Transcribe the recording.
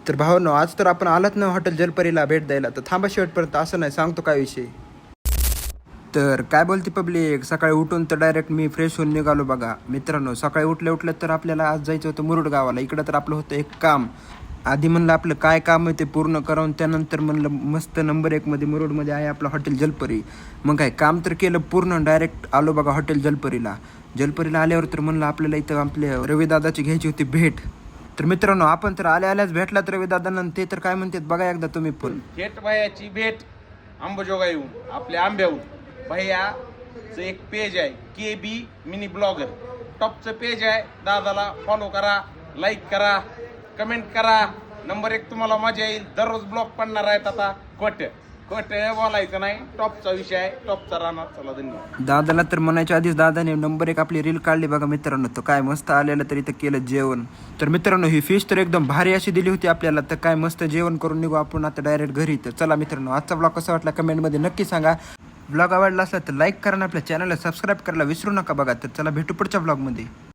तर भावांनो, आज तर आपण आलात ना हॉटेल जलपरीला भेट द्यायला, तर थांबा शेवटपर्यंत. असं नाही, सांगतो काय विषय. तर काय बोलते पब्लिक, सकाळी उठून तर डायरेक्ट मी फ्रेश होऊन निघालो बघा. मित्रांनो, सकाळी उठल्या तर आपल्याला आज जायचं होतं मुरुड गावाला. इकडं तर आपलं होतं एक काम. आधी म्हणलं आपलं काय काम आहे ते पूर्ण करावं, त्यानंतर म्हणलं मस्त नंबर 1 मुरुडमध्ये आहे आपलं हॉटेल जलपरी. मग काय काम तर केलं पूर्ण, डायरेक्ट आलो बघा हॉटेल जलपरीला आल्यावर तर म्हणलं आपल्याला इथं आपल्या रविदादाची घ्यायची होती भेट. तर मित्रांनो, आपण तर आल्याच भेटलात रविदादांना. ते तर काय म्हणतात बघा एकदा तुम्ही पण. थेट भैयाची भेट अंबजोगा येऊन आपल्या आंब्याहून. भैयाचं एक पेज आहे KB मिनी ब्लॉगर, टॉपचं पेज आहे. दादाला फॉलो करा, लाईक करा, कमेंट करा. नंबर 1 तुम्हाला मजा येईल. दररोज ब्लॉग पडणार आहेत आता. खोटं बोलायचं नाही, टॉपचा विषय आहे, टॉपचा राहणार. चला धन्यवाद. दादाला तर म्हणायच्या आधीच दादाने नंबर 1 आपली रील काढली बघा मित्रांनो. तर काय मस्त आलेलं तरी तर केलं जेवण. तर मित्रांनो, ही फिश तर एकदम भारी अशी दिली होती आपल्याला. तर काय मस्त जेवण करून निघू आपण आता डायरेक्ट घरी. तर चला मित्रांनो, आजचा ब्लॉग कसा वाटला कमेंटमध्ये नक्की सांगा. ब्लॉग आवडला असला तर लाईक करा आणि आपल्या चॅनलला सबस्क्राईब करायला विसरू नका बघा. तर चला भेटू पुढच्या ब्लॉगमध्ये.